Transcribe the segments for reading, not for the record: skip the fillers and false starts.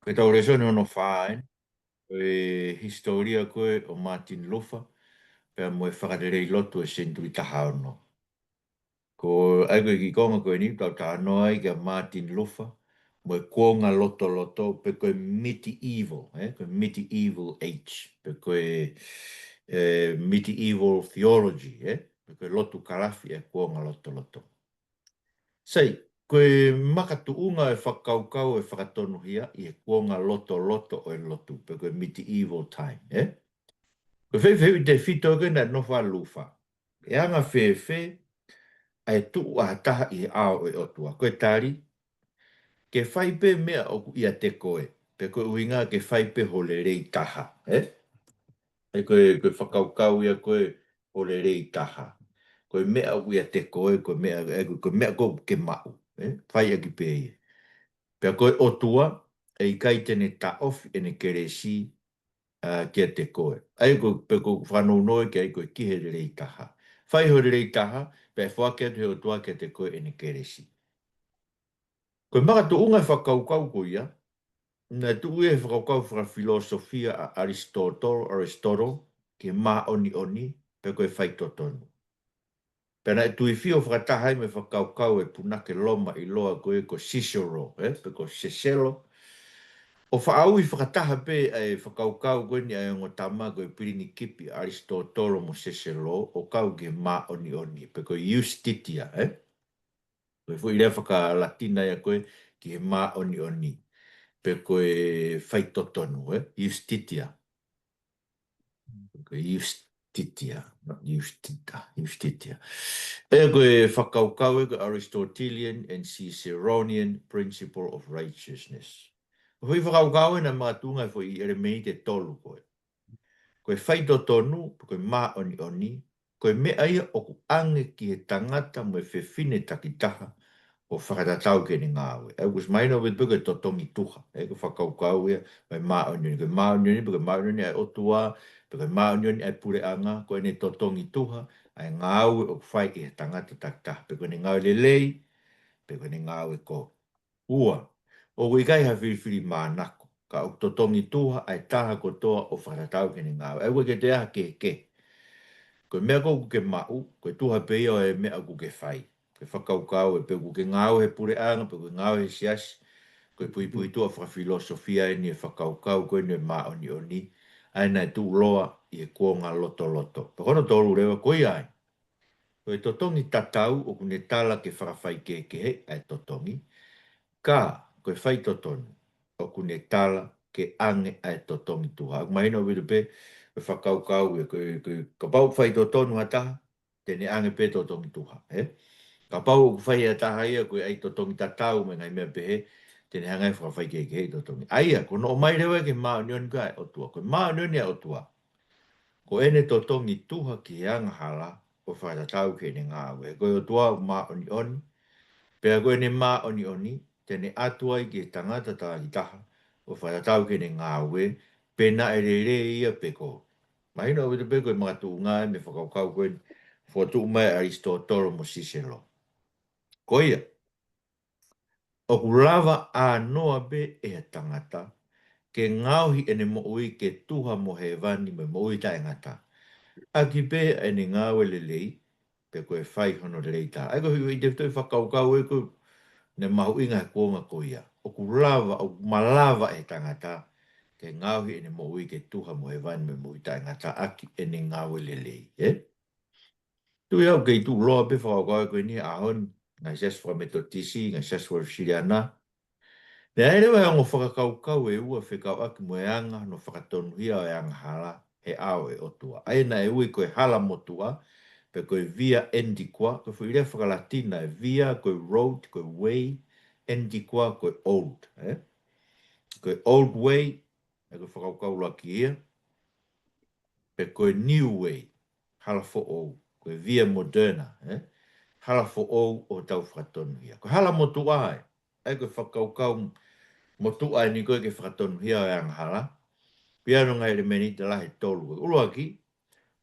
Koe tau reso no no whaen, koe historia koe o Martin Luther, pia moe whakaterei lotu e senturi taha ono. Ko ai koe ki konga koe ni, tau taha noa ai kia Martin Luther, moe kuonga loto loto, pe koe medieval, koe medieval age, pe koe medieval theology, pe koe lotu karafi e kuonga loto loto. Sei, koe makatuunga e whakaukau e whakatonu hia i e kuonga loto loto o e lotu, pe koe medieval time, Koe whewhi te whito kena no whaluwha. E anga whewhe, ai tu a taha i ao e otua. Koe tari, ke whaipe mea o ia te koe, pe koe uinga ke whaipe ho le rei taha, E koe whakaukau ia koe ho le rei taha. Koe mea o ia te koe, koe mea ko ke mau, Whai aki pēie. Pea koe otua, e i kai tene ta off ene keresi kia te koe. Ai koe pe koe whanau noi ki ai koe kihe re rei taha. Whai ho re rei taha, pe whakea tu he otua kia te koe ene keresi. Koe maka tu unga whakaukau ko ia, na tu ue whakaukau whaka filosofia a Aristotle, ki maa oni oni, pe koe whai totonu. Pena e tui fio whakatahai me whakaukau e punake loma i loa koe ko Cicero, pe ko Cicero, O whaaui whakataha pe e whakaukau koe ni ai o tama koe pirini kipi Aristotolo mo Cicero o kau ke mā oni oni, pe koe Justitia, Koe fui rea whaka latina ia koe ki he mā oni oni, pe koe whaitotonu, Justitia. Koe Justitia, not Justitia. E koe whakaukau e koe Aristotelian and Ciceronian principle of righteousness. Hui whakaukau e na mātunga fo i ere mei te tolu koe. Koe whaito tonu, koe mā oni oni, koe mea ia o ku ange ki he tangata mo e whiwhine takitaha o whakatatau ke ni ngāwe. E kus maina with koe totongi tuha. E koe whakaukau ia, koe mā oni oni, koe mā oni oni, koe mā oni oni ai otua, koe mā oni oni ai pure anga, koe ne totongi tuha, ai ngāwe o whai ki he tangata takitaha. Pe koe ni ngāwe lelei, pe koe ni ngāwe ko. Ua, o koe kai ha whiwhiri mā nako. Ka o totongi tuha ai taha ko toa o whakatau ke ni ngāwe. Ai koe ke te aha ke. Koe mea kou ke mau, koe tuha pe ia o e mea kou ke whai. Koe whakaukau e pe kou ke ngāwe he pure anga, pe kou ngāwe he siasi. Koe pui tua whakafilosofia e ni e whakaukau, koe ni e mā oni oni. Ai nai tū loa i e kuonga loto loto. Pe kono tōru rewa koe ai. Koe totongi tatau o kune tala ke whakawhai ke he, ai totongi. Ka, koe whai totonu, o kune tala ke ange ai totongi tuha. Ak mahina o wiru pe, koe whakaukau e koe ka pau whai totonu ataha, tene ange pe totongi tuha. Ka pau whai ataha ia koe ai totongi tatau me ngai mea pehe, tene hangai whakawhai ke he totongi. Aia, kono o mai rewa ke maa union kai o tua. Koe maa union ia o tua. Ko ene totongi tuha ki he anga hala, o whakatatau ke ne ngā awe. Koe o tua maa oni oni, pea koe ne maa oni oni, tene atua i ke tangata tā i taha, o whatatau ke ne ngāwe, pena e re re ia peko. Mahina o witu peko e mga tuu ngāe me whakaukau koe, whatu mai Aristotelo mo Cicero. Koia, o kulava a noa be e a tangata, ke ngauhi ene mo ui ke tuha mo he vani me mo ui tae ngata. Aki pe ene ngāwe le lei, pe koe whai hono le lei tā. Aiko hui i te toi whakaukau e koe, ne mahu inga he kuonga ko ia. O ku lava, o malava e tangata, ke ngauhi ene mo ui ke tuha mo he vani me mo ui tae ngata aki ene ngāwe lelei. Tu iau kei tu loa pe whakakau koe ni ahon, ngai seswa metotisi, ngai seswa siriana. Ne aere wai ango whakakaukau e ua whikau aki mo e anga no whakatonu hia o e anga hala he ao e otua. Aina e ui koe hala motua, pe koe via endikwa, koe whuirea whakalatina e via, koe road, koe way, endikwa, koe old. Koe old way, e koe whakaukau laki ia, pe koe new way, hala fo o, koe via moderna, hala fo o tau whakatonu hia. Koe hala motua e koe whakaukau motua ni koe ke whakatonu hia o e anga hala, pia no ngai re meni te lahe tolu. Ulua ki,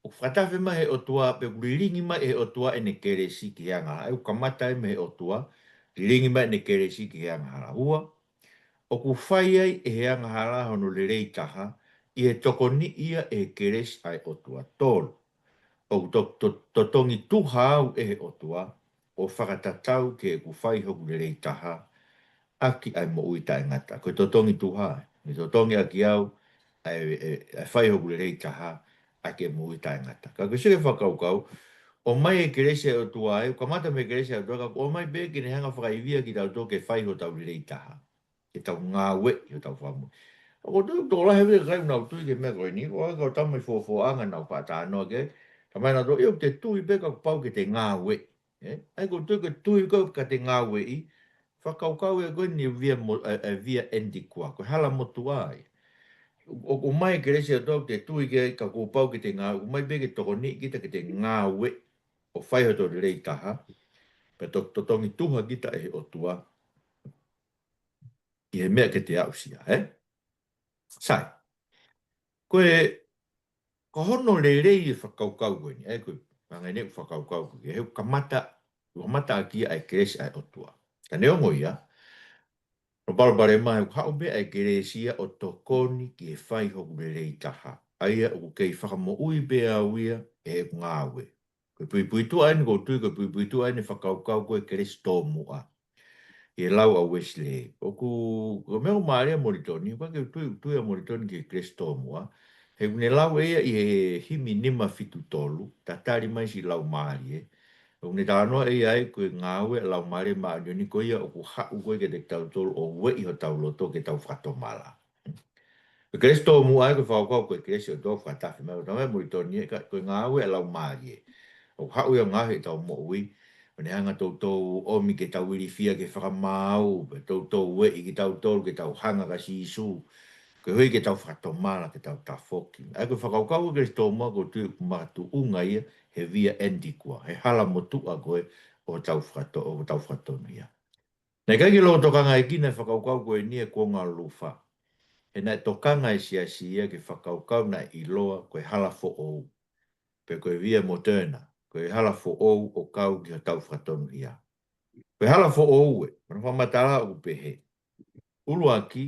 o whakatawe mai he otua, pe kuriringi mai he otua e ne keresi ki hea ngā. Au kamata e me he otua, riringi mai ne keresi ki hea ngā hua. o ku whai ai e heanga hala hono le rei taha, i he toko ni ia e keres ai o tua tolu. O to tongi tuha au e he o tua, o whakatatau ke e ku whai hoku le rei taha, aki ai mo ui tae ngata. Ko to tongi tuha, ni to tongi aki au, ai whai hoku le rei taha, aki e mo ui tae ngata. Ka kusire whakaukau, o mai e kerese o tua e, ka mata me kerese o tua, o mai be ki ne hanga whakaivia ki tau tō ke whai ho tau le rei taha. Ke tau ngā we, ki tau whamu. O tu tō la hewe kai unau tui ke mea koe ni, o ka o tamai fōfō anga nau pātā noa ke, ka mai nā tō, eo te tui pe ka pau ke te ngā we. Ai ko tui ke tui ko ka te ngā we i, whakaukau e koe ni via endi kua, ko hala motu ai. O mai ke resi o tō te tui ke ka ko pau ke te ngā, o mai pe ke toko ni kita ke te ngā we, o whai ho tō rei taha, pe to tongi tuha kita e o tua, i he mea ke te ausia, Sai, koe, ko hono le rei e whakaukau koe ni, koe, pangai ne whakaukau koe, heu kamata aki ai keresi ai o tua. Ka neongo ia, no balbare mai, hao me ai keresia o tokoni ki e whai hoku le rei taha. Aia o kei whakamo ui bea uia e ngāwe. Koe pui pui tu aini, ko tui koe pui pui tu aini whakaukau koe keresi tō mua. E lau a Wesley. O ku meo maarea moritoni, wake tui a moritoni ki keresi tō mua. He ne lau ea i he himi nima fitu tolu, ta tari mai si lau maari e. O ne tānoa e ai koe ngāwe lau maari maari ni koe ia o ku hau koe ke te tau tolu o we i ho tau loto ke tau whatomala. Koe keresi tō mua ai koe whakau koe keresi o tō whatafi mai o tamai moritoni e koe ngāwe lau maari e. O hau ia ngahe tau mo ui. O ne hanga tau omi ke tau wiri fia ke whakamau, tau we i ke tau tolu ke tau hanga ka si isu. Ke hui ke tau whakatomala ke tau tafoki. Ai ko whakaukau ke tō mua ko tui kumatu unga ia he via endi kua. He hala motua koe o tau whakatonu ia. Nei kai ke lo tokanga e kina whakaukau koe nia kua ngā lufa. He nei tokanga e sia sia ke whakaukau na i loa koe hala fo ou. Pe koe via moderna. Koe hala fo ou o kau ki tau whakatonu ia. Koe hala fo ou e. Mana whamatala o pehe. Ulu aki,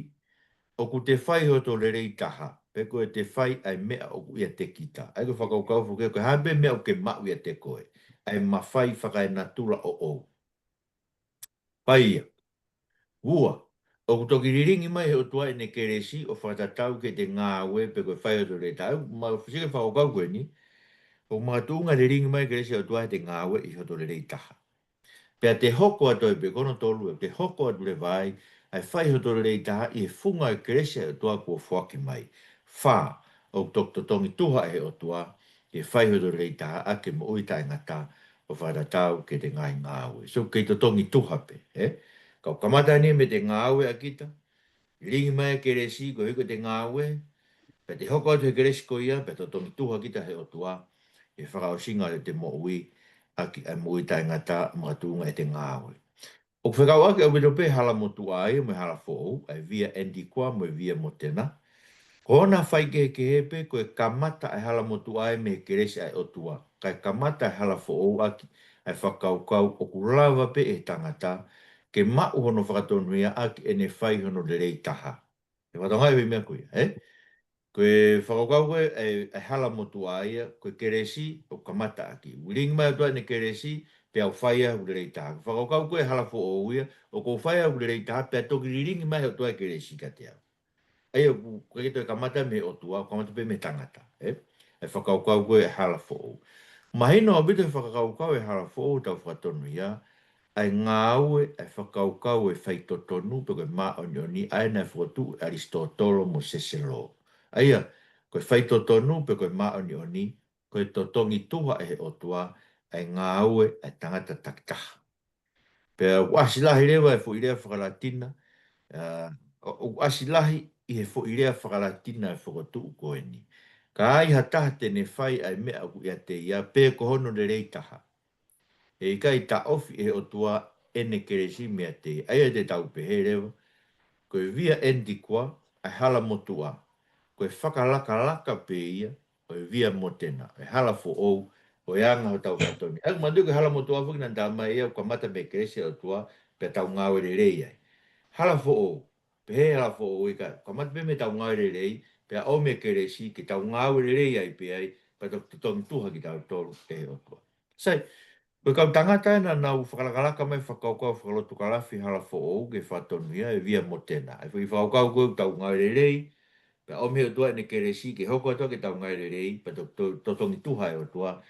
o ku te whai ho tō le rei taha, pe koe te whai ai mea o ku ia te kita. Ai ko whakaukau fo koe habe mea o ke mau ia te koe. Ai ma whai whakai na tula o ou. Pai ia. Ua. O ku toki riringi mai he o tua e ne keresi o whakatatau ke te ngā ue pe koe whai ho tō le rei taha. Ma whisika whakaukau koe ni. O mga tuunga riringi mai keresi o tua e te ngā ue i ho tō le rei taha. Pea te hoko ato e pe kono tolu, te hoko atu le vai, ai whai hoto rei taha i e funga e kerese o tua kua whaki mai. Wha, o tongi tuha e o tua, i e whai hoto rei taha a ke mo uita e ngata o wharatau ke te ngai ngāwe. So kei to tongi tuha pe, Kau kamata ni me te ngāwe a kita, ringi mai keresi ko hiko te ngāwe, pe te hoko atu e keresi ko ia, pe to tongi tuha kita he o tua, e whakao singa le te mo ui, aki ai mo uita e ngata mga tuunga e te ngāwe. O whekau ake au wito pe hala motu ai, me hala fōu, ai via endi kua, mo via mo tena. Ko ona whai ke hepe, ko e kamata ai hala motu ai me keresi ai o tua. Kai kamata ai hala fōu aki, ai whakau kau, o kulawa pe e tangata, ke mau hono whakatonuia aki e ne whai hono le rei taha. E whatongai we mea kuia, Koe whakakau koe e hala motu aia, koe keresi o kamata aki. Wiringi mai atua ne keresi, pe au whaia ule rei taha. Whakakau koe hala fo o uia, o ko whaia ule rei taha, pe toki riringi mai atua e keresi ka te au. Ai o koe to e kamata me o tua, kamata pe me tangata. E whakakau koe e hala fo o. Mahino a bito e whakakau e hala fo o tau whakatonu ia, ai ngā ue e whakaukau e whaitotonu, pe koe maa onioni, ai nei whakatu Aristotolo mo Seselo. Aia, koe whaito tonu pe koe maoni oni, koe to tongi tuha e o tua, ai ngā ue ai tangata takitaha. Pe wasilahi rewa e fo irea whakalatina, o wasilahi i he fo irea whakalatina e whakatu koe ni. Ka ai hataha tene whai ai mea ku ia te ia, pe ko hono le reitaha. E i kai ta ofi e o tua ene keresi mea te, aia te tau pehe rewa, koe via endi kua, ai hala motua, koe whakalaka pe ia, koe via motena, e hala fo ou, o e anga ho tau katoni. Aku mandu ke hala motua fuki nan tama ia, kua mata me keresi o tua, pe tau ngāwe re rei ai. Hala fo ou, pe la fo o ka mat be me tau ngai rei pe o me kere si ki tau ngau rei ai pe ai pa to tu ha ki tau tolu te o to sai ko ka tangata na na u whakalakala ka mai whakaukau whakalotu kalafi hala fo o ke whatonuia e via motena e whi whakaukau ko tau ngai rei pe o me o tua ne kere si ke hoko to ke tau ngai rei pa to tongi tuha e o tua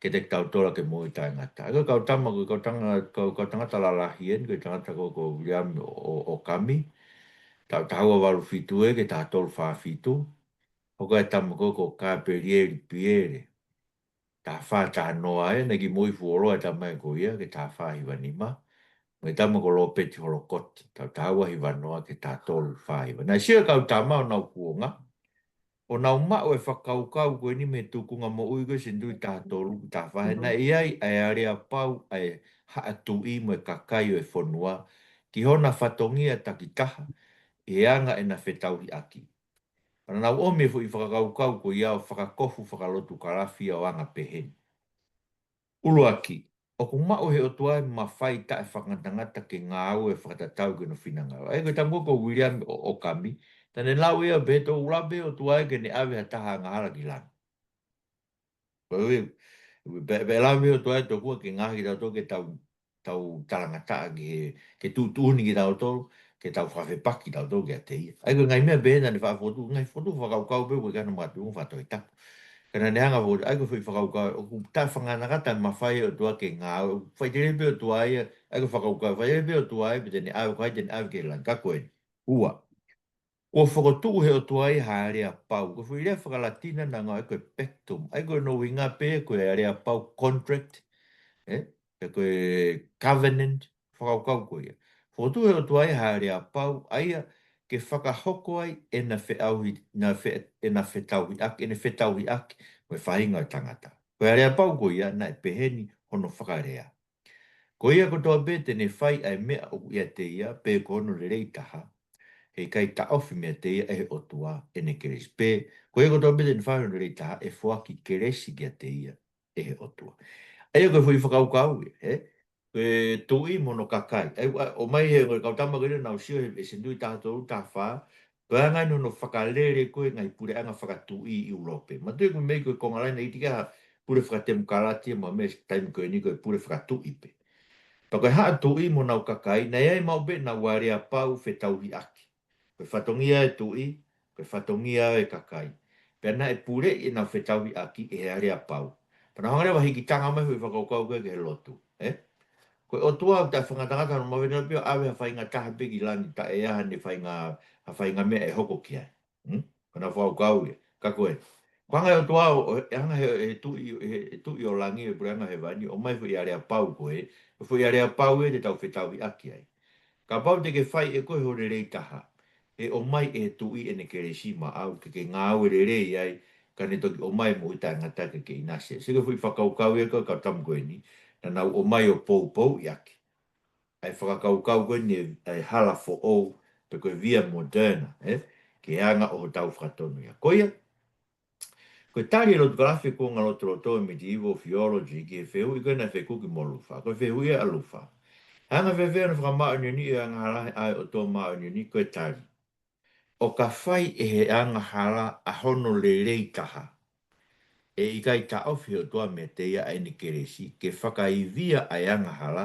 ke te tau tola ke mo i tai ngata. Ko kau tama ko kau tangata la lahien ko tangata ko William o kami tau taua walu fitu e ke tā tolu wha fitu. Hoko e tama ko ka perieri piere. Tā wha tā noa e, negi mui fuoro e tama e ko ia ke tā wha hiwa nima. Mai tama ko lo peti holo koti. Tau taua hiwa noa ke tā tolu wha hiwa. Nā sia kau tama o nau kuonga. O nau mao e whakaukau koe ni me tukunga mo ui koe sindui tā tolu tā whahe. Nā iai ai area pau ai haatu i mo e kakai o e whonua. Ki hona whatongia takitaha. E anga e na whetauhi aki. Ana nau ome fu i whakakaukau ko ia o whakakofu whakalotu karafi o anga pehen. Ulu aki, o ku mao he o tuai ma whai ta e whakatangata ke ngā au e whakatatau ke no whinanga. E koe tango ko William o Kami, tane lau ea beto ulabe o tuai ke ne awe ha taha ngā hala ki lana. Koe be lau me o tuai to kua ke ngahi tau to ke tau talangata ke tūtūni ki tau tolu, ke tau whawhepaki tau tō ke a te ia. Ai ko ngai mea bēna ni whawhotu, ngai whotu whakaukau pe koe kana matu un whatoi tapu. Kana ne anga whotu, ai ko whi whakaukau, o ku tā whanganakata ma whai o tua ke ngā, whai te repe o tua ia, ai ko whakaukau, whai repe o tua ia, pe tene au kai tene au ke lan, kako e, ua. Ko whakotu he o tua ia haere a pau, ko whi rea whakalatina na ngā ai koe pectum, ai ko no winga pe koe haere a pau contract, eh? E koe covenant, whakaukau koe ia. Whotu e o tuai haere a pau, aia ke whakahoko ai e na whiauhi, e na whetauhi aki, e na whetauhi aki, koe whahinga o tangata. Koe haere a pau koe ia, na e peheni hono whakarea. Ko ia ko toa be tene whai ai mea o ia te ia, pe ko hono le reitaha, hei kai ta ofi mea te ia e o tua e ne keresi. Pe, ko ia ko toa be tene whai hono le reitaha, e fuaki keresi kia te ia e o tua. Ai ko foi whakaukau, e tui mono kakai. Ai o mai he ngoi kautama kere nau sio e sendui tātou tā whā, koe angai no whakalere koe ngai pure anga whakatui i Urope. Ma tui koe mei koe kongalai nei tika pure whakatemu karati ma me taimu koe ni koe pure whakatui pe. Pa koe haa tui mo nau kakai, nei ai mau be na ware a pau whetauhi aki. Koe whatongia e tui, koe whatongia e kakai. Pena e pure i nau whetauhi aki e are a pau. Pana hongare wahi ki tanga mai hui whakaukau koe ke he lotu. Koe o tua ta whangatangata no mawena pio awe ha whainga taha peki lani ta e aha ne whainga mea e hoko ki ai. Kana whakaukau e, ka koe. Kwanga o tua o anga he tui o langi e puranga he wani, o mai hui are a pau koe, hui are a pau e te tau whetau i aki ai. Ka pau te ke whai e koe hore rei taha, e o mai e tui e ne kere si ma au, ke ngāu e rei ai, ka ne toki o mai mo i tā ngata ke inase. Sika hui whakaukau e koe ka tamu koe ni, na nau o mai o pou pou i aki. Ai whakaukau koe ni ai hala fo ou, pe koe via moderna, ke anga o tau whakatonu ia. Koia, koe tari lo grafi ko ngalo troto medieval theology ki e whehu i koe na wheku ki molufa, koe whehu ia alufa. Anga whewhea na whakamao ni e anga halahe ai o tō mao ni koe tari. O ka whai e he anga hala a hono le rei taha. E i kai ta ofi o tua me te ia ai ni keresi, ke whakaivia ai anga hala,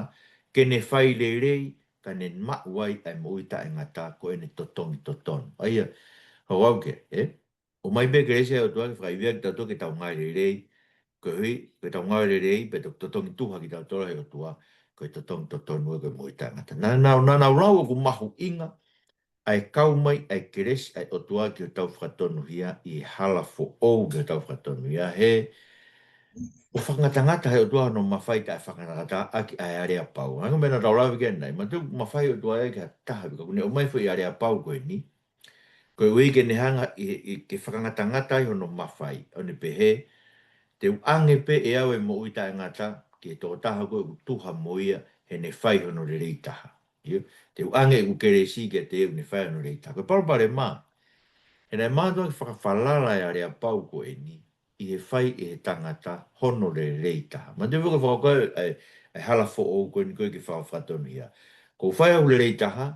ke ne whai le rei, ka ne mauai ai moita e ngata ko e ne totongi toton. Aia, hau au ke, O mai be keresi ai o tua ke whakaivia ki tau ke tau ngai le rei, ko hui, ke tau ngai le rei, pe totongi tuha ki tau tora he o tua, ko e totongi toton mo e moita e ngata. Nā rau o ku mahu inga, ai kau mai ai keresi ai o tua ki o tau whakatonu hia i hala fo ou ki o tau whakatonu hia he o whangatangata he o tua no mawhai ka e whangatangata aki ai area pau. Hanga mena tau lawe kia nei, ma tu mawhai o tua e kia taha wika kune o mai fo i area pau koe ni. Koe ui ke ne hanga i ke whangatangata i hono mawhai o ne pehe te uange pe e au e mo uita e ngata ki e tō taha koe u tuha moia he ne whai hono re reitaha. Te uange u kere si ke te e ne whai hono reitaha. Koe parupare maa. E nei mātua ki whakawhalala e are a pau ko e ni, i he whai e he tangata hono re reitaha. Ma te whuka whakakau e hala fo o koe ni koe ki whakawhatonu ia. Ko whai au le reitaha,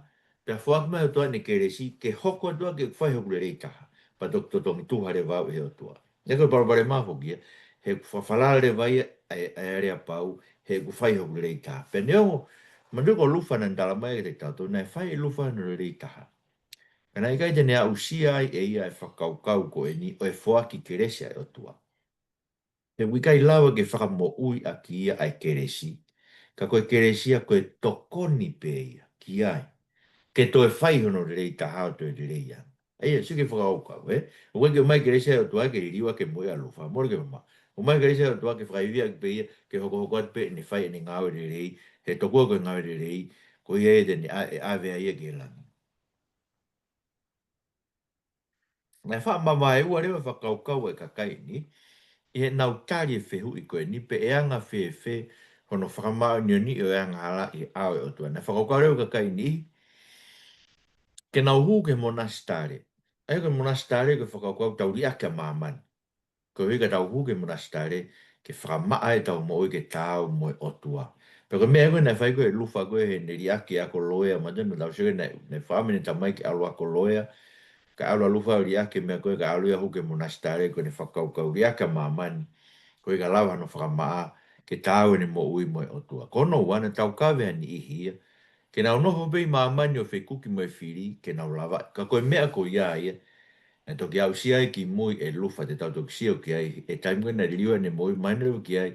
Pea whaak mai o toa ne keresi, ke hoko toa ke whai hoku le rei taha. Pa to tongi tuha re wau e o toa. E koe parapare maho kia, he whawhalala le vai e area pau, he ku whai hoku le rei taha. Pea neongo, manduko lufa na ndala mai e te tato, nai whai e lufa na le rei taha. Kana i kai tene a usia ai e ia e whakaukau ko e ni, o e whoaki keresi ai o toa. He wikai lawa ke whakamo ui a ki ia ai keresi. Ka koe keresia koe tokoni pe ia, ki ai. Ke to e whai hono re rei taha o to e rei ia. Eia, si ke whakaukau, eh? O koe ke mai keresia o toa ke ririwa ke moe alufa, mora ke mama. O mai keresia o toa ke whakaivia ke pe ia, ke hoko hoko at pe ne whai ne ngāwe re rei, he tokua koe ngāwe re rei, ko ia e tene a vea ia ke langi. Nai wha mama e ua rewa whakaukau e kakai ni, i he nau tari e whehu i koe ni, pe e anga whe, hono whakamau ni o ni o e anga hala i awe o tua. Nai whakaukau rewa kakai ni, ke nau hu ke monastare. Ai koe monastare ke whakaukau tauri ake mamani. Ko hika tau hu ke monastare, ke whakamaa e tau mo ke tau mo e otua. Pero mea koe nai whai koe e lufa koe he neri ake ako loea, ma tenu tau sege nai whaamene tamai ke alu ako loea, ka alu alufa o riake mea koe ka alu ia hu ke monastare koe ne whakaukau riake mamani. Koe ka lawa no whakamaa ke tau ne mo ui mo e otua. Kono wana tau kawea ni ihia, ke nau noho pei mamani o whekuki mo e whiri, ke nau lava, ka koe mea ko ia ia, e toki au sia e ki mui e lufa te tau toki sia o ki ai, e taimua na liwa ne moi mainero ki ai,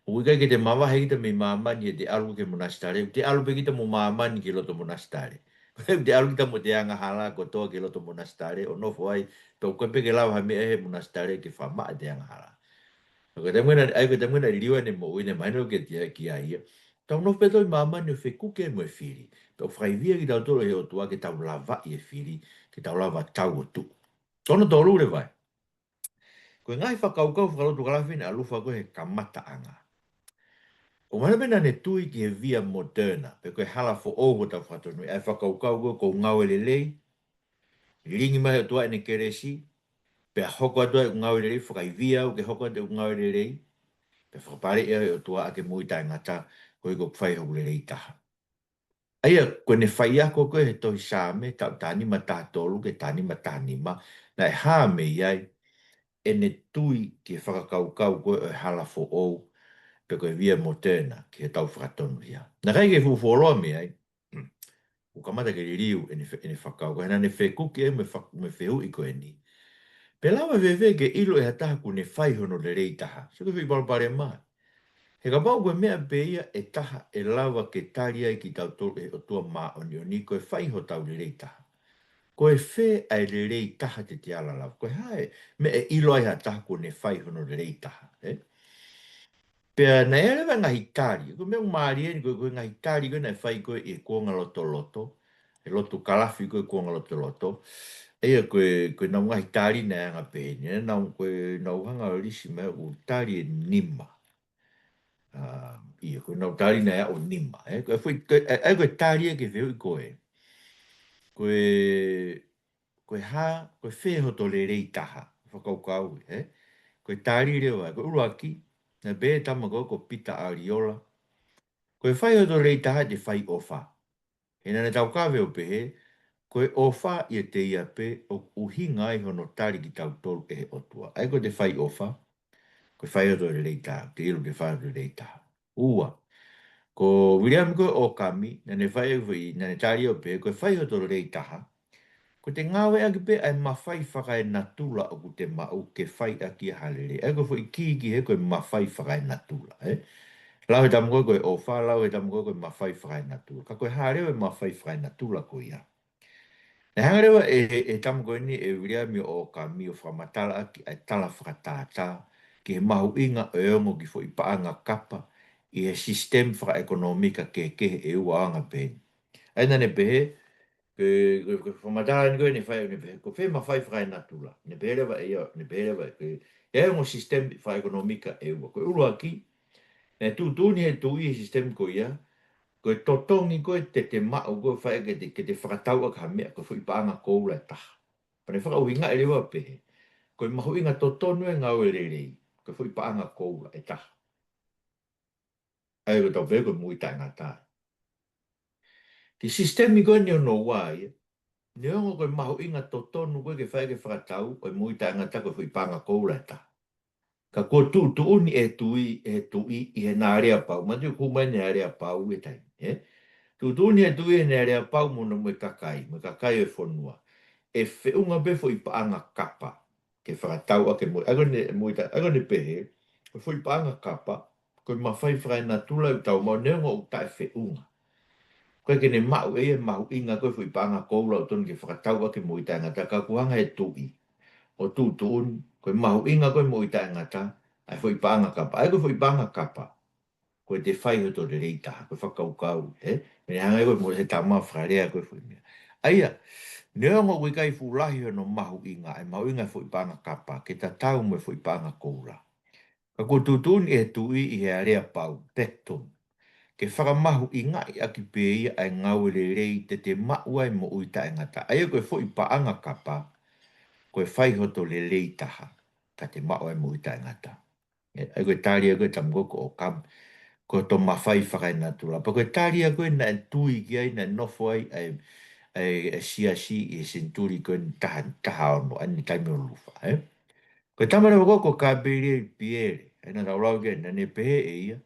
ui kai ke te mawa he kita me mamani e te alu ke monastare, te alu pe kita mo mamani ki loto monastare. Te alu kita mo te anga hala ko toa ki loto monastare, o nofo ai, pe o koe pe ke lawa ha mea he monastare ki whama te anga hala. Ko te mwena, ai ko te mwena liwa ne mo ui ne mainero ki ai ia. Tau no pe toi mamani o whekuke mo e whiri, pe o whaivia ki tau tolo he o tua ke tau lava i e whiri, ke tau lava tau o tu. Tono tolu le vai. Ko ngai whakaukau whakalotu kalawhine a lufa koe he kamata anga. O mana mena ne tui ki he via moderna, pe koe hala fo oho tau whatonu, ai whakaukau koe ko ngau ele lei, ringi mai o tua ene keresi, pe a hoko atua e ngau ele lei, whakai via o ke hoko atua e ngau ele lei, pe whakapare e o tua ake muita e ngata, koe ko whai hoku le lei taha. Aia, koe ne whai ako koe he tohi sāme, tau tāni ma tātolu, ke tāni ma tāni ma, na e hā me iai, ene tui ki whakakaukau koe o hala fo ou, pe koe via moderna ki he tau whakatonu ia. Na kai ke fufuoroa me ai, o kamata ke ririu ene whakau, koe hana ne whekuki e me whehu i koe ni. Pe lawa vewe ke ilo e hataha ku ne whai hono le rei taha, se koe whipalpare mai. He ka pau koe mea pe ia e taha e lawa ke taria i ki tau tolu e o tua maa oni o ni koe whai ho tau le rei taha. Koe whē ai le rei taha te te ala lawa. Koe hae, me e ilo ai ha taha ko ne whai hono le rei taha. Pea na ere wa ngahi tari. Koe mea maari eni koe ngahi tari koe nai whai koe e kuonga loto loto. E loto kalafi koe kuonga loto loto. Eia koe nau ngahi tari na anga pēni. Nau koe nau hanga o risi mea u tari e nima. Ia koe nau tari na ea o nima. Koe tari e ke whiu i koe. Koe ha, koe whehoto le rei taha, whakaukau, koe tari reo koe uruaki, na be tama koe ko pita ariola, koe whaihoto rei taha te whai ofa. He nane tau kawe o pehe, koe ofa i te ia pe o uhinga ai hono tari ki tau tolu e he otua. Ai koe te whai ofa, koe whaihoto le rei taha, te ilu ke whaihoto le rei taha. Ua, ko William koe o kami, nane whai nane tari o pehe, koe whaihoto le rei taha, ko te ngawe ake pe ai mawhai whakai natula o ku te mau ke whai aki halere. E ko fwoi ki he koe mawhai whakai natula. Lau he tamu koe koe o wha, lau he tamu koe koe mawhai whakai natula. Ka koe hāreo e mawhai whakai natula ko ia. Ne hangarewa e tamu koe ni e wiria mi o ka mi o whamatala aki ai tala whakatātā ki he mahu inga o eongo ki fwoi paanga kapa i he sistem whaka ekonomika ke e ua anga pēni. Aina ne pehe, ke whamatala ni koe ne whai ne pehe, ko whai mawhai whakai natula, ne pehe rewa e ia, ne pehe rewa e eongo sistem whaka ekonomika e ua. Koe ulu aki, ne tūtūni he tūi he sistem ko ia, koe totongi koe te mao koe whae ke te whakatau ak hamea, koe whi paanga koula e taha. Pane whakauhinga e rewa pehe, koe mahu inga totonu e ngau e rei, koe whi paanga koula e taha. Ai koe tau pehe koe mui tai ngā tāi. Ki sistemi koe ni ono wai, ne ongo koe mahu inga to tonu koe ke whae ke whakatau, koe mui ta ngata koe whipanga kourata. Ka ko tu uni e tui i he nā rea pau, ma tu kumai ne rea pau e tai. Tu uni e tui e ne rea pau mona mo kakai e whonua. E whiunga befo i paanga kapa, ke whakatau ake mui, ago ne pehe, koe whui paanga kapa, koe mawhai whakai na tula u tau, ma neongo u tae whiunga. Koe ke ne mau e mahu inga koe whui paanga koula o tonu ke whakatau ake mui ta ngata, ka kuhanga e tui. O tu uni, koe mahu inga koe mui ta ngata, ai whui paanga kapa, ai koe whui paanga kapa, koe te whai hoto re reita, koe whakaukau, me hanga koe mo he tamā whakarea koe whui mea. Aia, neongo koe kai fulahi no mahu inga, ai mahu inga whui paanga kapa, ke ta tau mo whui paanga koula. Ka ko tutuni e tui i he area pau, pekton. Ke whakamahu i ngai aki pēia ai ngau le rei te maua i mo uita e ngata. Ai koe whui paanga kapa, koe whai hoto le rei taha, ka te maua i mo uita e ngata. Ai koe tāri a koe tamgoko o kam, ko to mawhai whakai nā tula. Pa koe tāri a koe na tui ki ai, na nofo ai, ai siasi i senturi koe ni taha ono, ani taimi o lufa. Koe tamara wako ko ka bere piere, na raulau ke na ne pehe e ia,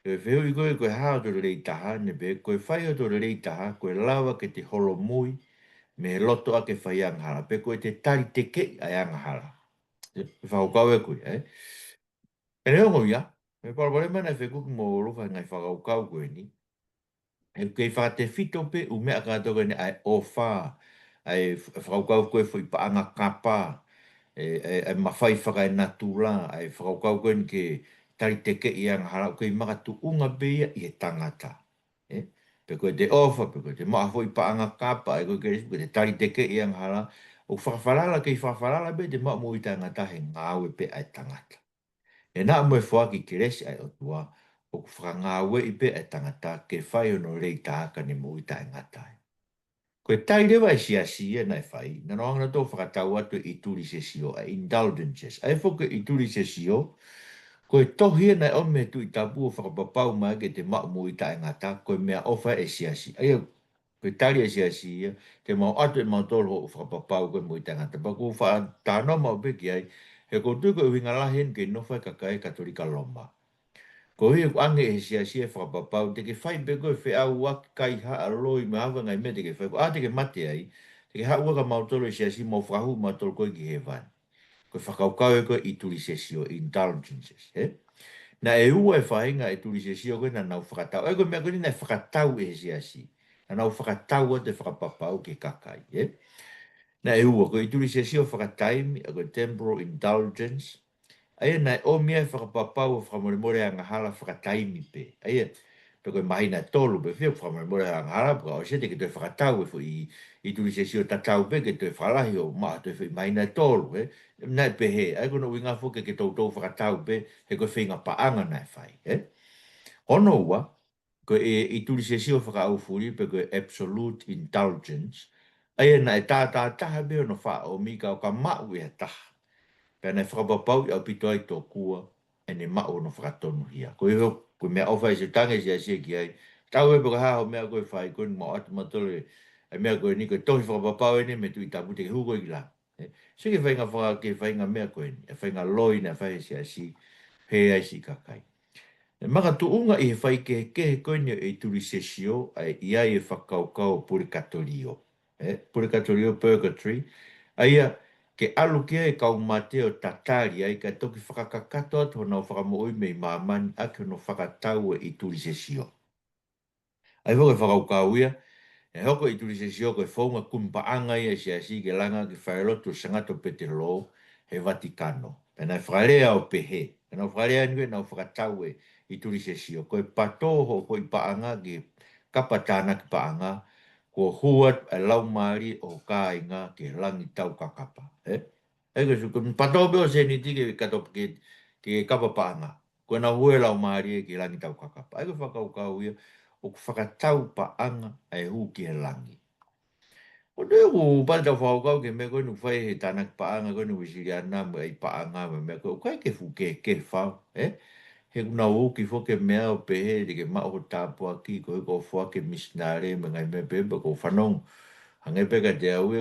koe wheo i koe koe hao to rei taha, ne pehe, koe whai o to rei taha, koe lawa ke te holo mui, me loto ake whai anghala, pe koe te tari te ke ai anghala. Whakau e koe, E reo ngoi ia, me parapare mana e whekuku mō rofa ngai whakaukau koe ni. E kei whakate whito pe, u mea kātoka ni ai o whā, ai whakaukau koe whui paanga kapa, ai mawhai whakai natu la, ai whakaukau koe ni ke tari teke i anga harau, koe maka tu unga beia i he tangata. Pe koe te ofa, pe koe te maa whui paanga kapa, ai koe te tari teke i anga harau, o whakawharala kei whakawharala be te maa mui tangata he ngāwe pe ai tangata. E nā moe whaki ki resi ai o tua, o ku whakangā we i pe e tangata ke whai ono rei tāka ni mo i tā e ngatai. Koe tai rewa e sia sia nei whai, na noanga tō whakatau atu i turi se sio, a indulgences. Ai whoke i turi se sio, koe tohia nei on me tu i tapu o whakapapau mai ke te mau mo i tā e ngata, koe mea ofa e sia sia. Ai koe tari e sia sia, te mau atu e mau tolo o whakapapau koe mo i tā e ngata. Pa ku whātāno mau peki ai, he koutu ko winga lahen ke no fai kakai katolika loma. Ko hi ko ange e sia sia whakapapau, te ke whai pe koe whi au wak kai ha aloi me hawa ngai me te ke whai, ko a te ke mate ai, te ke ha uaka mautolo e sia sia mau whahu mautolo koe ki he van. Koe whakaukau e koe i turi se sio, indulgences, Na e ua e whainga e turi se sio koe na nau whakatau, e koe mea koe ni na whakatau e sia sia. Na nau whakatau o te whakapapau ke kakai, Na e ua koe i turi se sio whakataimi, a koe temporal indulgence, Aia nai o mea whakapapau o whakamoremore a ngahala whakataimi pe. Aia, pe koe mahi nai tolu pe whio whakamoremore a ngahala, pa o se te ke toi whakatau e fui i turi se sio tatau pe ke toi whalahi o maa toi whi mahi nai tolu, Nai pe he, ai kono winga fuke ke tau tau whakatau pe, he koe whinga paanga nai whai, Ono ua, koe i turi se sio whakau furi pe koe absolute indulgence, aia nai tā tā taha be ono wha o mika o ka mau e taha. Pena whakapapau i au pito ai tō kua, e ne mao no whakatonu hia. Ko iho, ko mea awhai se tange si a sia ki ai, tau e paka hao mea koe whai, koe ni mao atu matole, e mea koe ni koe tohi whakapapau e ne me tui tapu te ke huko i la. Se ke whainga whaka ke whainga mea koe ni, e whainga loi na whai si a si, he ai si kakai. E maka tu unga i he whai ke koe ni e turi sesio, ai i ai e whakaukau purikatorio. Purikatorio purgatory, aia, ke alu kia e kau mate o tatari ai ka toki whakakakato atu no whakamooi mei mamani ake no whakatau e i turi se sio. Ai hoke whakaukau ia, e hoko i turi se sio koe whaunga kumpaanga ia si asi ke langa ki whaerotu sangato pete lo he Vatikano. Pena e whakarea o pehe. Pena o whakarea niwe na o whakatau e i turi se sio. Koe patoho ko i paanga ki kapatana ki paanga, ko huat e lau maari o ka inga ke langi tau kakapa. Ego su ko pato be o se ni tike kato ke kapa paanga. Ko na hue lau maari ke langi tau kakapa. Ego whakau kau ia o ku whakatau paanga e hu ki he langi. O te u pale tau whakau kau ke me koe nu whai he tanak paanga koe nu wisiri ana mo ei paanga me me koe kai ke fu ke whau. he una o ki fo ke mea o pe he de ke ma o tapo aki ko ko fo ke misnare me ngai me pe ko fanong hange pe ka te au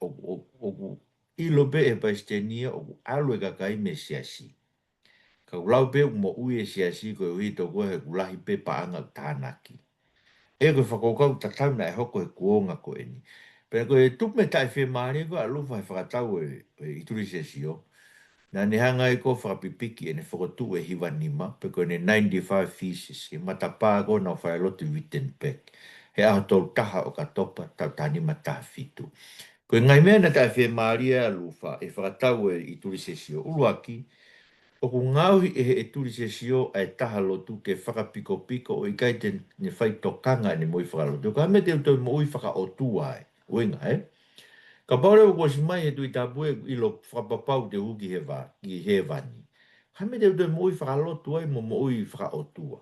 o ilo pe e paistenia o alo ka kai me siasi ka ulau pe mo ui e siasi ko ui to ko he ulahi pe paanga tanaki e ko whakokau tatau na e hoko e kuonga ko eni pe ko e tup me tai whi maari ko alu whai whakatau e ituri sesio na ne hanga e ko whakapipiki e ne whakotu e hiwa nima pe ko ne 95 thesis e matapā ko na whai lotu Wittenberg he aho tau taha o ka topa tau tani mataha fitu ko ngai mea na tai whi maari e alu wha e whakatau e ituri sesio uluaki o ku ngauhi e he e turi se sio ai taha lotu ke whakapiko piko o i kai te ne whai tokanga ne moi whakalotu. Ka me te utoi mo ui whaka o tua ai. Uenga, Ka paure o kosi mai he tui tapu e ilo whakapapau te huki he vani. Ka me te utoi mo ui whakalotu ai mo ui whaka o tua.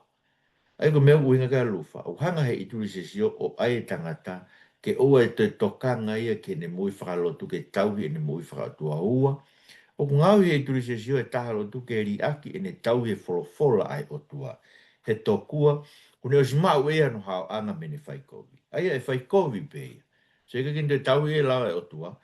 Ai ko mea uenga ka lufa. O hanga he i turi se sio o ai tangata ke oa e te tokanga ia ke ne moi whakalotu ke tauhi e ne moi whakatua hua. O ngau he turi se sio e tahalo tu ke ri aki e ne tau he folofola ai o tua. He tokua, kune o si mau ea no hao anga me ne whaikovi. Aia e whaikovi pe ia. Se ka kinte tau e lawa e o tua.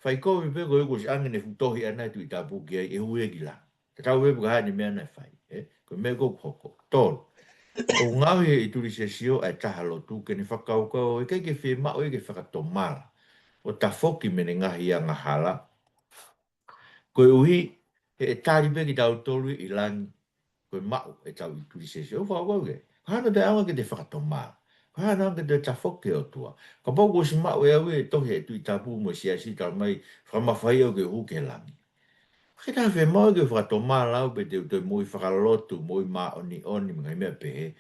Whaikovi pe ko eko si anga ne futohi anai tu i tapu ki ai e ue ki la. Te tau e puka hae ni mea nai whai. Ko me ko hoko. Tolo. O ngau he turi se sio e tahalo tu ke ne whakaukau e kai ke whi mao e ke whakatomala. O ta foki me ne ngahi a ngahala. Ko uhi he e tari pe ki tau tolu i langi ko mau e tau i turi sesi o whao ke. Hana te anga ke te whakatoma. Hana anga ke te tafoke o tua. Ka pau ko si mau e au e tohe e tui tapu mo si asi tau mai whamawhai au ke huke langi. Ke tā whe mau ke whakatoma lau pe te utoi moi whakalotu moi maa oni oni mga mea pehe.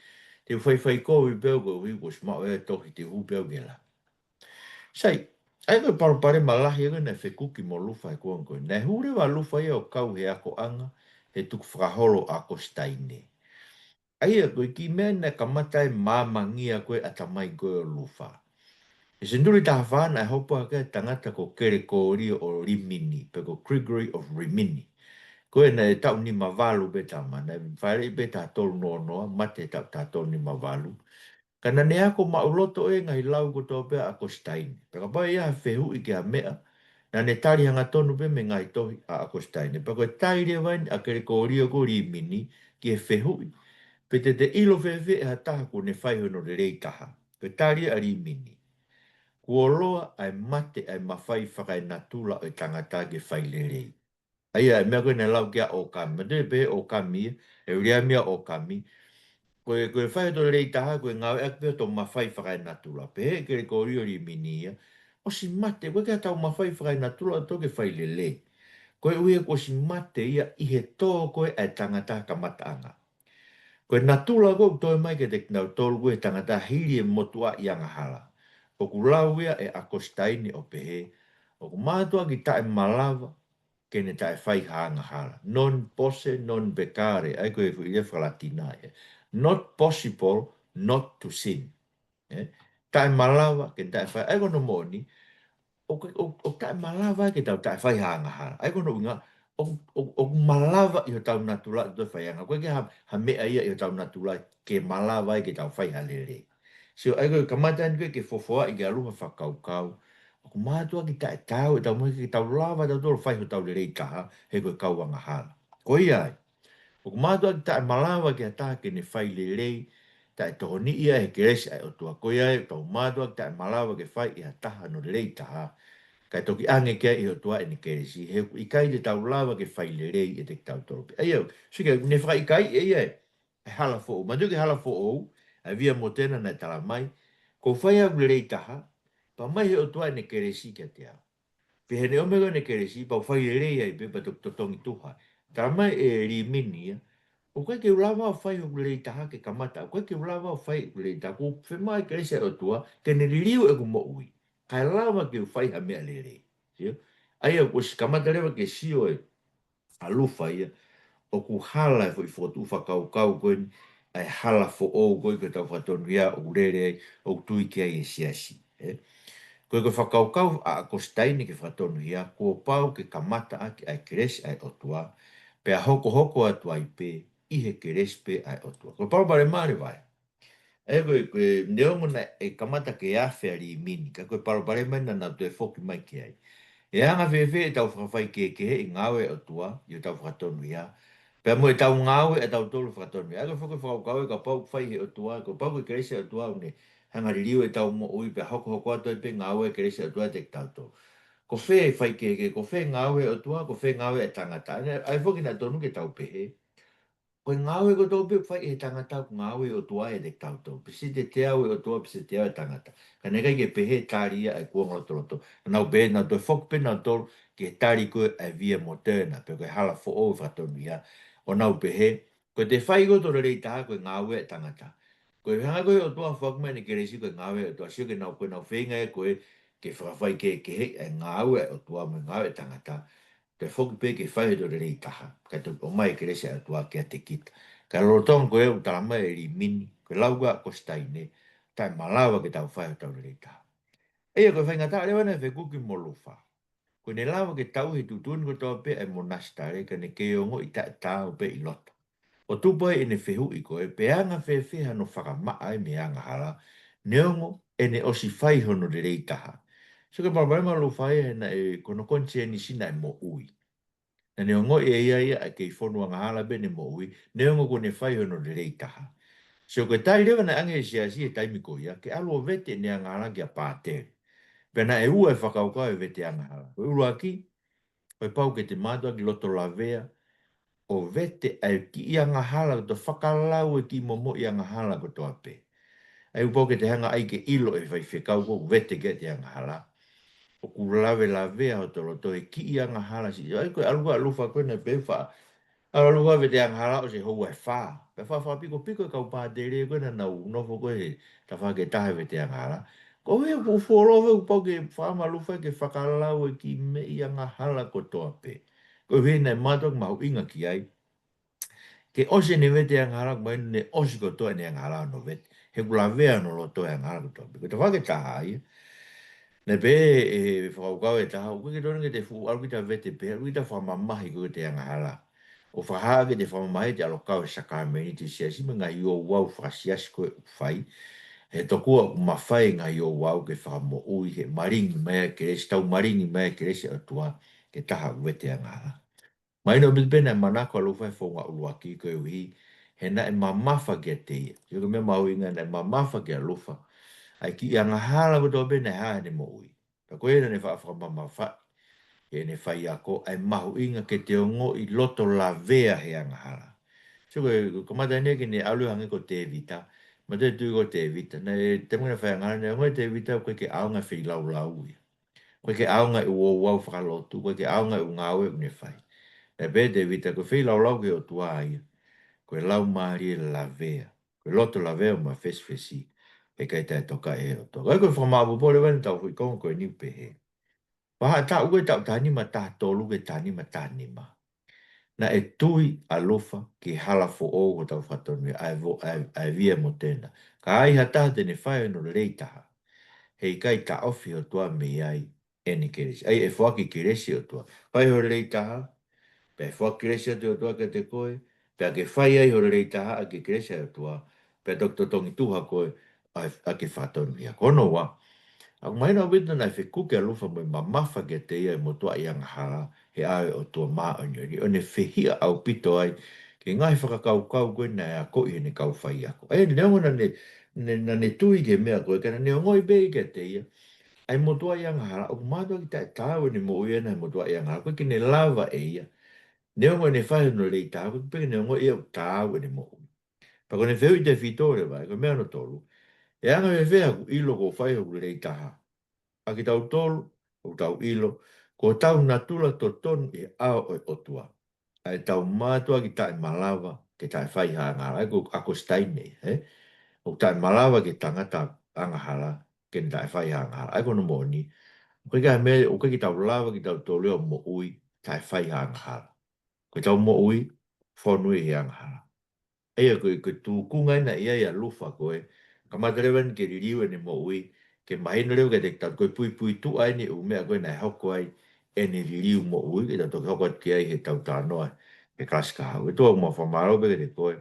Te whai kowi peo ko uhi ko si mau e tohi te hu peo ke langi. Sai, ai koe parupare malahi koe nei whekuki mo lufa e kuang koe. Nei hure wa lufa ia o kau he ako anga, he tuku whakaholo ako staine. Ai a koe ki mea nei kamatai māmangia koe atamai koe o lufa. E senduri taha whāna e hopa ke tangata ko kere kōria o Rimini, pe ko Gregory of Rimini. Koe nei tau ni mavalu beta ma, nei whaere beta tolu noa noa, mate tau tolu ni mavalu. Kana ne ako mauloto e ngai lau ko tō pēr ako staine. Peka pai ia whehu i ke a mea, na ne tari hanga tonu pe me ngai tohi a ako staine. Peka tai rea wain a kere kōria ko Rimini ki e whehu i. Pe te ilo whewhe e ha taha ko ne whai hono re rei taha. Pe tari a Rimini. Kua loa ai mate ai mawhai whakai natula o tangata ke whai le rei. Aia, mea koe ne lau kia o kami. Ma te pe o kami, e rea mea o kami, koe whai to rei taha, koe ngau e akpea tō mawhai whakai natula. Pe he kere ko rio Rimini ia. O si mate, koe kia tau mawhai whakai natula to ke whai le le. Koe uia ko si mate ia i he tō koe ai tangata ka mataanga. Koe natula koe toi mai ke te kinau tolu koe tangata hiri e motua i angahala. O ku lau ia e akostaini o pehe. O ku mātua ki tae malawa ke ne tae whai haanga hala. Non pose, non becare. Ai koe fu i le whalatina e. Not possible not to sin. Tae malawa ke tae whai. Ai kono moni, o tae malawa ke tau tae whai haanga hala. Ai kono unga, o malawa i o tau natula i tau whai hanga. Koe ke ha mea ia i o tau natula ke malawa i ke tau whai halere. So ai koe kamatan koe ke fofoa i ke aluha whakaukau. O ku mātua ki tae tau e tau mai ki tau lava tau toro whai ho tau le rei taha he koe kauanga hala. Koe ai. O ku mātua ki tae malawa ki a taha ke ne whai le rei tae toho ni ia he keresi ai o tua. Koe ai tau mātua ki tae malawa ke whai i a taha no le rei taha. Kai toki ange kia i o tua e ne keresi. He i kai te tau lava ke whai le rei e te tau toro. Ai au, sike ne whai i kai e ia e hala fo o. Matu ke hala fo o, a via mo tēna na tala mai. Ko whai au le rei taha, pa mai he o tua e ne keresi kia te au. Pehe ne omega ne keresi, pa whai le rei ai pe pa tongi tuha. Tala mai e Rimini ia. O koe ke ulawa o whai o le taha ke kamata. O koe ke ulawa o whai o le taha. Ko whemai keresi o tua, ke ne ririu e ku mo ui. Kai lawa ke whai ha mea le rei. Ai au, o si kamata rewa ke sio e alufa ia, o ku hala e fo i fotu whakau kau koe ni, ai hala fo o koe ke tau whatonu ia o rere ai, o tui ki ai e siasi. Koe ke whakau kau a ako staini ke whatonu ia, kua pau ke kamata aki ai keresi ai o tua, pe a hoko hoko atu ai pe, ihe ke respe ai otua. Ko paro bare mare vai. Koe neongo na e kamata ke afe ari mini, ka koe paro bare mena na tu e foki mai ke ai. E anga fefe e tau whakawhai ke he i ngawe o tua, i o tau whakatonu ia. Pea mo e tau ngawe e tau tolu whakatonu ia. Aka whaka whakakawe ka pau whai he o tua, ko pau ke kerese o tua une. Hanga ririu e tau mo ui, pea hoko hoko ato e pe ngawe e kerese o tua te tau tau. Ko whē e whai ke, ko whē ngawe o tua, ko whē ngawe e tangata. Ai whoki na tonu ke tau pehe. Koe ngawe ko tau pe whai e tangata ko ngawe o tua e te tau tau. Pisi te te au e o tua, pisi te au e tangata. Ka neka ke pehe tāria e kua ngoro tolo tolo. Nau pe, nau toi whok pe nau tolo, ke tāri koe e via moderna, pe koe hala fo o whatonu ia. O nau pehe, koe te whai ko tolo rei taha koe ngawe e tangata. Koe hanga koe o tua whakuma ni ke reisi koe ngawe o tua. Sio ke nau koe nau whenga e koe ke whakawhai ke he e ngawe o tua me ngawe e tangata. Te whoki pe ke whai do rei taha. Ka te o mai ke rese atua ke te kita. Ka rotong koe o tala mai e ri mini. Koe lauga ko staine. Tai malawa ke tau whai o tau rei taha. Eia koe whainga taha rewana e kuki molofa. Koe ne lawa ke tau he tutun ko tau pe e monastare ka ne keongo i ta tau pe i loto. O tupo e ne whehu i koe pe anga whewhiha no whakamaa e me anga hala. Neongo e ne osi whai hono rei taha. So ke papaima lo whai e na e kono konti e ni sina e mo ui. Na ne ongo e ia a ke whonua ngahala bene mo ui, ne ongo ko ne whai hono re rei taha. So koe tai lewa na ange si asi e taimi ko ia, ke alo vete ne ngahala ki a pāte. Pena e ua e whakaukau e vete a ngahala. Koe uru aki, koe pau ke te mātua ki loto la vea, o vete e ki ia ngahala ko to whakalau e ki momo ia ngahala ko to ape. E upau ke te hanga ai ke ilo e whai whekau ko vete ke te ngahala. O ku lawe la vea o tolo to e ki ia ngahala si. Ai koe alua alufa koe na pefa. Alua vete a ngahala o se hou e wha. Pe wha piko piko e kau pā tere koe na nau nofo koe he ta wha ke tahe vete a ngahala. Ko hea ku wholowe u pau ke wha malufa ke whakalau e ki me ia ngahala ko toa pe. Ko hea nei matok mahu inga ki ai. Ke ose ne vete a ngahala ko mai ne ose ko toa ne a ngahala no vete. He kula vea no lo toa a ngahala ko toa pe. Ko te wha ke taha ai. Ne pe e whakaukau e taha, koe ke tōna ke te fu alu ki ta vete pe, alu ki ta whamamahi koe te angahala. O whahaa ke te whamamahi te alokau e sakameni te sia si me ngai o wau whakasiasi koe whai. He tokua mawhai ngai o wau ke whamo ui he maringi mea ke resi, tau maringi mea ke resi atua ke taha vete angahala. Mai no bilpena e manako alu whai whonga uluaki koe uhi, he na e mamafa ke te ia. Yo ke mea mauinga na e mamafa ke alufa. Ai ki anga hala ko to bene ha ne mo ui. Ta koe ne fa fa mama fa. E ne fa ia ko ai mahu inga ke te ongo i loto la vea he anga hala. So ko mata ne ke ne alu hanga ko te vita. Ma te tu ko te vita. Na te mga fa anga ne ngo te vita ko ke aunga fi lau lau. Ko ke aunga u o wau fa lotu. Ko ke aunga u ngawe u ne fai. E be te vita ko fi lau lau ke o tua ai. Ko lau mari la vea. Ko loto la vea ma fes fesi. E kai tai toka e o toka. Koe whamabu pole wani tau hui kongo koe niu pehe. Waha ta ue tau tani ma ta tolu ke tani ma tani ma. Na e tui a lofa ki hala fo o ko tau whatonu ai via mo tēna. Ka ai hata tene whae no rei taha. Hei kai ta ofi o tua me ai eni keresi. Ai e whaki keresi o tua. Whai ho rei taha. Pe whaki keresi o tua ke te koe. Pe a ke whai ai ho rei taha a ke keresi o tua. Pe doktor tongi tuha koe a ke whatonu ia. Kono wa. Ang mai na wita na fe kuke alufa mo mamafa ke te ia mo tua iang hala he ae o tua maa onyo. Ni one fehia au pito ai ke ngai whakakau kau koe na ea ko i ne kau whai ako. Ai ni neongo na ne tui ke mea koe kana neongo i bei ke te ia. Ai mo tua iang hala o kumatua ki tae tāwe ni mo uia na mo tua iang hala koe ki ne lava e ia. Neongo ne whahe no rei tāwe koe peke neongo i au tāwe ni mo uia. Pako ne wheu i te whitore vai koe mea no tolu. E anga me whea ku ilo ko whai ho rei taha. A ki tau tolu, o tau ilo, ko tau natula to tonu e ao o otua. Ai tau mātua ki tae malawa ke tae whai hanga hala, ko ako staine, o tae malawa ke tangata anga hala, ke tae whai hanga hala, ai kono moni. O kai me, o kai ki tau lawa ki tau tolu o mo ui, tae whai hanga hala. Ko tau mo ui, whonui he hanga hala. Eia koe tu kunga ina ia ia lufa koe, ka matarewan ke ririu ene mo ui, ke mahina reo ke te tatu koe pui pui tu ai ni umea koe nai hoko ai ene ririu mo ui, ke tatu hoko ki ai he tau tānoa, e kaska hau. E toa ma whamaro beke te koe.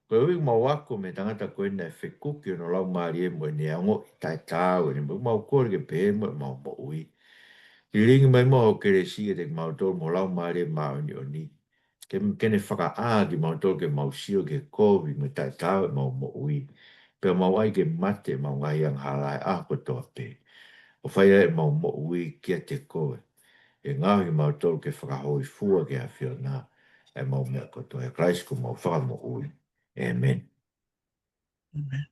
Koe ui mau ako me tangata koe nei whekuki o no lau maari e mo ni ango i tai tāu e ni mau kore ke pē mo e mau mo ui. I ringi mai mo o kere si e te mau tō mo lau maari e mau ni o ni. Kene whaka āgi mau tō ke mau sio ke kovi me tai tāu e mau mo ui. Pea mau ai ke mate mau ngai ang halai a ko toa pē. O whaia e mau mo ui kia te koe. E ngahi mau tō ke whakahoi fua ke a whio nā. E mau mea koto e Christ ko mau whaka mo ui. Amen. Amen.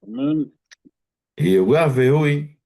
Amen. E ua ve hui.